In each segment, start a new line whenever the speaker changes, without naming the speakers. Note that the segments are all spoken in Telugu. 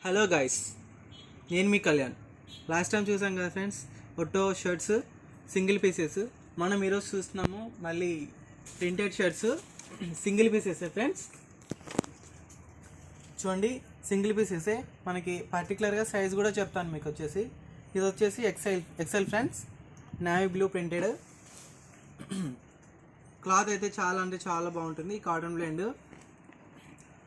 హలో గైస్, నేను మీ కళ్యాణ్. లాస్ట్ టైం చూసాం కదా friends, Otto shirts single pieces. మనం ఈరోజు చూస్తున్నాము మళ్ళీ ప్రింటెడ్ షర్ట్స్ సింగిల్ పీసెసే ఫ్రెండ్స్. చూడండి, సింగిల్ పీసెసే. మనకి పర్టికులర్గా సైజ్ కూడా చెప్తాను మీకు. ఇది వచ్చేసి excel friends, navy blue printed. Cloth అయితే చాలా అంటే చాలా బాగుంటుంది. కాటన్ బ్లెండ్,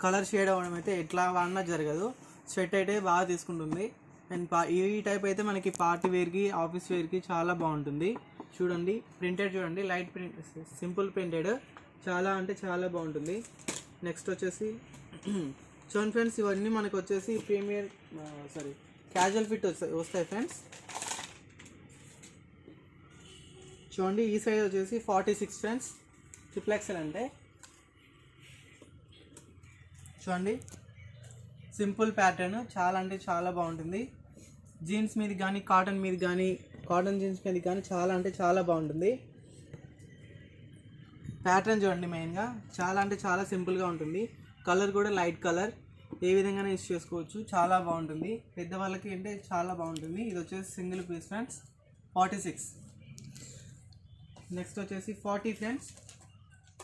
కలర్ షేడ్ అవ్వడం అయితే ఎట్లా వాడినా జరగదు. స్వెట్ అయితే బాగా తీసుకుంటుంది. అండ్ ఈ టైప్ అయితే మనకి పార్టీ వేర్కి, ఆఫీస్ వేర్కి చాలా బాగుంటుంది. చూడండి, ప్రింటెడ్ చూడండి, లైట్ ప్రింట్, సింపుల్ ప్రింటెడ్, చాలా అంటే చాలా బాగుంటుంది. నెక్స్ట్ వచ్చేసి చూడండి ఫ్రెండ్స్, ఇవన్నీ మనకు వచ్చేసి క్యాజువల్ ఫిట్ వస్తాయి ఫ్రెండ్స్. చూడండి, ఈ సైజ్ వచ్చేసి 46 ఫ్రెండ్స్, XXL అంటే. చూడండి, సింపుల్ ప్యాటర్న్, చాలా అంటే చాలా బాగుంటుంది. జీన్స్ మీద కానీ, కాటన్ మీద కానీ, కాటన్ జీన్స్ మీద కానీ చాలా అంటే చాలా బాగుంటుంది. ప్యాటర్న్ చూడండి, మెయిన్గా చాలా అంటే చాలా సింపుల్గా ఉంటుంది. కలర్ కూడా లైట్ కలర్, ఏ విధంగానే యూస్ చేసుకోవచ్చు, చాలా బాగుంటుంది. పెద్దవాళ్ళకి అంటే చాలా బాగుంటుంది. ఇది వచ్చేసి సింగిల్ పీస్ ఫ్రెండ్స్, 46. నెక్స్ట్ వచ్చేసి 40 ఫ్రెండ్స్,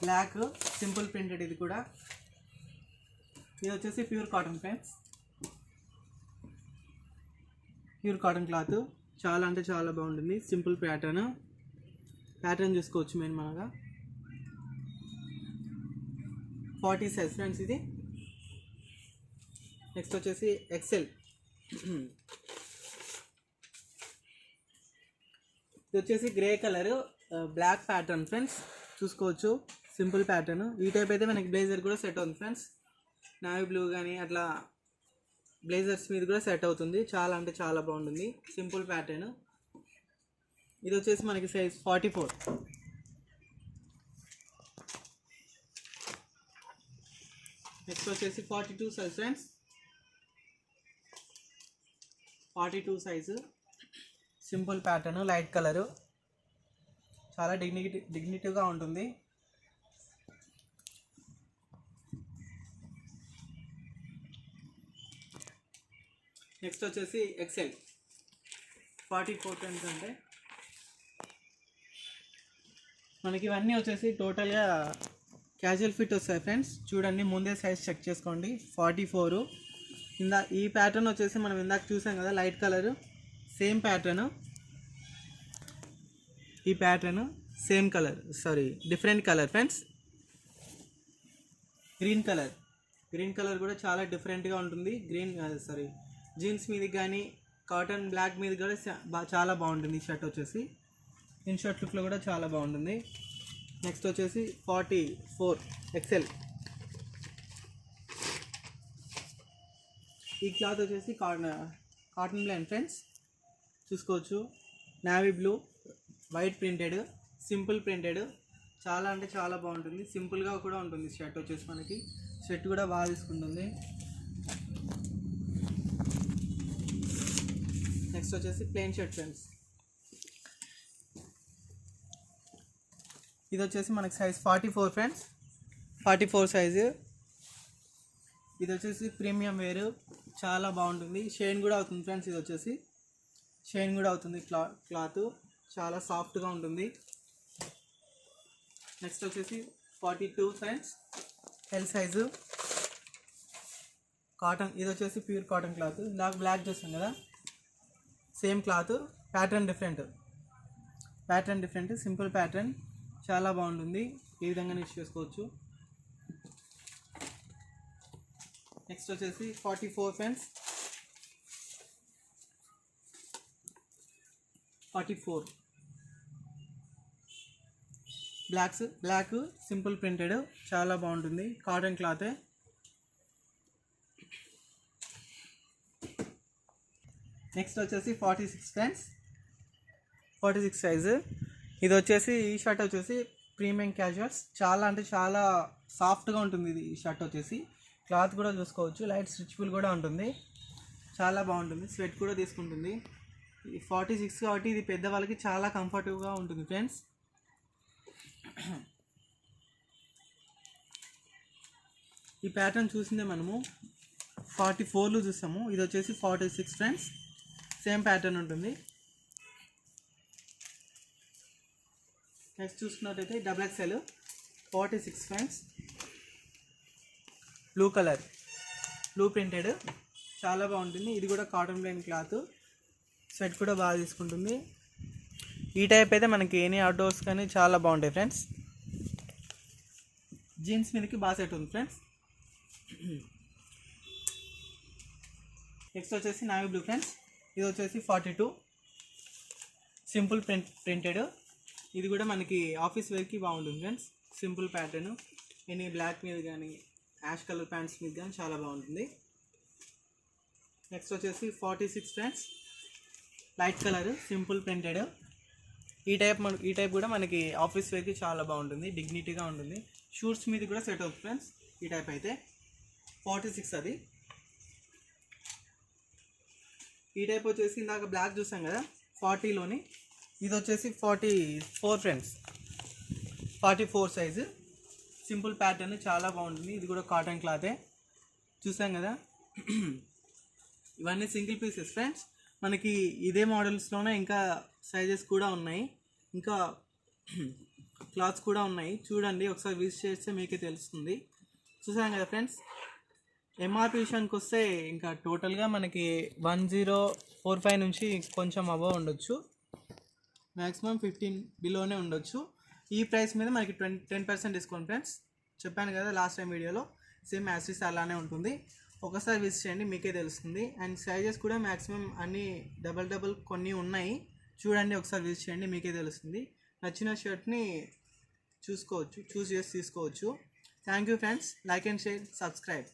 బ్లాక్ సింపుల్ ప్రింటెడ్. ఇది కూడా, ఇది వచ్చేసి pure cotton friends, pure cotton cloth, చాలా అంటే చాలా బాగుంటుంది. సింపుల్ ప్యాటర్న్ చూసుకోవచ్చు మెయిన్ మనగా. 40 సైజ్ ఫ్రెండ్స్ ఇది. నెక్స్ట్ వచ్చేసి ఎక్సెల్. ఇది వచ్చేసి grey colour, black pattern friends, చూసుకోవచ్చు. Simple pattern. ఈ టైప్ అయితే మనకి బ్లేజర్ కూడా సెట్ అవుతుంది ఫ్రెండ్స్. నావీ బ్లూ కానీ అట్లా బ్లేజర్స్ మీద కూడా సెట్ అవుతుంది. చాలా అంటే చాలా బాగుంటుంది. Simple pattern. ఇది వచ్చేసి మనకి సైజ్ 44. నెక్స్ట్ వచ్చేసి 42 size friends, 42 size, simple pattern, light colour, చాలా డిగ్నిటీగా ఉంటుంది. నెక్స్ట్ వచ్చేసి ఎక్సెల్ 44 ఫ్రెండ్స్. అంటే మనకి ఇవన్నీ వచ్చేసి టోటల్గా క్యాజువల్ ఫిట్ వస్తాయి ఫ్రెండ్స్. చూడండి, ముందే సైజ్ చెక్ చేసుకోండి. 44. ఈ ప్యాటర్న్ వచ్చేసి మనం ఇందాక చూసాం కదా, లైట్ కలరు, సేమ్ ప్యాటర్న్. ఈ pattern same colour, different colour friends. Green colour కూడా చాలా డిఫరెంట్గా ఉంటుంది. జీన్స్ మీద కానీ, కాటన్ బ్లాక్ మీద కూడా చాలా బాగుంటుంది. ఈ షర్ట్ వచ్చేసి ఇన్ షర్ట్ లుక్లో కూడా చాలా బాగుంటుంది. నెక్స్ట్ వచ్చేసి 44 ఎక్సెల్. ఈ క్లాత్ వచ్చేసి కాటన్ బ్లెండ్ ఫ్రెండ్స్, చూసుకోవచ్చు. Navy blue, white printed, simple printed, చాలా అంటే చాలా బాగుంటుంది. సింపుల్గా కూడా ఉంటుంది షర్ట్ వచ్చేసి. మనకి షర్ట్ కూడా బాగా తీసుకుంటుంది. నెక్స్ట్ వచ్చేసి ప్లెయిన్ షర్ట్ ఫ్రెండ్స్. ఇది వచ్చేసి మనకి సైజ్ 44 ఫ్రెండ్స్, 44 సైజు. ఇది వచ్చేసి ప్రీమియం వేరు, చాలా బాగుంటుంది. షైన్ కూడా అవుతుంది ఫ్రెండ్స్. ఇది వచ్చేసి షైన్ కూడా అవుతుంది. క్లాత్ చాలా సాఫ్ట్గా ఉంటుంది. నెక్స్ట్ వచ్చేసి 42 ఫ్రెండ్స్, ఎల్ సైజు, కాటన్. ఇది వచ్చేసి ప్యూర్ కాటన్ క్లాత్. ఇందాక బ్లాక్ చూస్తాం కదా, same cloth, pattern different, simple pattern, చాలా బాగుంటుంది. ఈ విధంగా యూస్ చేసుకోవచ్చు. నెక్స్ట్ వచ్చేసి 44 ఫ్రెండ్స్, 44 బ్లాక్ సింపుల్ ప్రింటెడ్, చాలా బాగుంటుంది. కాటన్ క్లాతే. నెక్స్ట్ వచ్చేసి 46 ఫ్రెండ్స్, 46 సైజు. ఇది వచ్చేసి, ఈ షర్ట్ వచ్చేసి ప్రీమియం క్యాజువల్స్, చాలా అంటే చాలా సాఫ్ట్గా ఉంటుంది. ఈ షర్ట్ వచ్చేసి క్లాత్ కూడా చూసుకోవచ్చు, లైట్ స్ట్రెచబుల్ కూడా ఉంటుంది, చాలా బాగుంటుంది. స్వెట్ కూడా తీసుకుంటుంది. 46 కాబట్టి ఇది పెద్దవాళ్ళకి చాలా కంఫర్టబుల్గా ఉంటుంది ఫ్రెండ్స్. ఈ ప్యాటర్న్ చూసిందే మనము 44 చూస్తాము. ఇది వచ్చేసి 46 ఫ్రెండ్స్. సేమ్ ప్యాటర్న్ ఉంటుంది. నెక్స్ట్ చూసుకున్నట్టయితే XXL 46 friends. Blue colour, blue printed, చాలా బాగుంటుంది. ఇది కూడా కాటన్ ప్లెయిన్ క్లాత్. స్వెట్ కూడా బాగా తీసుకుంటుంది. ఈ టైప్ అయితే మనకి ఎనీ అవుట్డోర్స్ కానీ చాలా బాగుంటాయి ఫ్రెండ్స్. జీన్స్ మీదకి బాగా సెట్ ఉంది ఫ్రెండ్స్. నెక్స్ట్ వచ్చేసి నావీ బ్లూ ఫ్రెండ్స్. ఇది వచ్చేసి 42 సింపుల్ ప్రింటెడ్. ఇది కూడా మనకి ఆఫీస్ వేర్కి బాగుంటుంది friends. Simple pattern, any black మీద కానీ యాష్ కలర్ ప్యాంట్స్ మీద కానీ చాలా బాగుంటుంది. నెక్స్ట్ వచ్చేసి 46 friends. Light colour, simple printed. ఈ టైప్ కూడా మనకి ఆఫీస్ వేర్కి చాలా బాగుంటుంది, డిగ్నిటీగా ఉంటుంది. షూట్స్ మీద కూడా సెట్ అవుతుంది ఫ్రెండ్స్. ఈ టైప్ అయితే 46 అది. ఈ టైప్ వచ్చేసి ఇందాక బ్లాక్ చూసాం కదా 40లోని, ఇది వచ్చేసి 44 ఫ్రెండ్స్. 44 సైజు, సింపుల్ ప్యాటర్న్, చాలా బాగుంటుంది. ఇది కూడా కాటన్ క్లాతే చూసాం కదా. ఇవన్నీ సింగిల్ పీసెస్ ఫ్రెండ్స్. మనకి ఇదే మోడల్స్లోనే ఇంకా సైజెస్ కూడా ఉన్నాయి, ఇంకా క్లాత్స్ కూడా ఉన్నాయి. చూడండి, ఒకసారి విజిట్ చేస్తే మీకే తెలుస్తుంది. చూసాం కదా ఫ్రెండ్స్. ఎంఆర్పి విషయానికి వస్తే ఇంకా టోటల్గా మనకి 1045 నుంచి కొంచెం అబవ్ ఉండొచ్చు, మ్యాక్సిమం 15 బిలోనే ఉండొచ్చు. ఈ ప్రైస్ మీద మనకి 10% డిస్కౌంట్ ఫ్రెండ్స్. చెప్పాను కదా లాస్ట్ టైం వీడియోలో, సేమ్ యాసిస్ అలానే ఉంటుంది. ఒకసారి విజిట్ చేయండి, మీకే తెలుస్తుంది. అండ్ సైజెస్ కూడా మ్యాక్సిమం అన్నీ డబల్ కొన్ని ఉన్నాయి. చూడండి, ఒకసారి విజిట్ చేయండి, మీకే తెలుస్తుంది. నచ్చిన షర్ట్ని చూస్ చేసి తీసుకోవచ్చు. Thank you friends. Like and share, subscribe.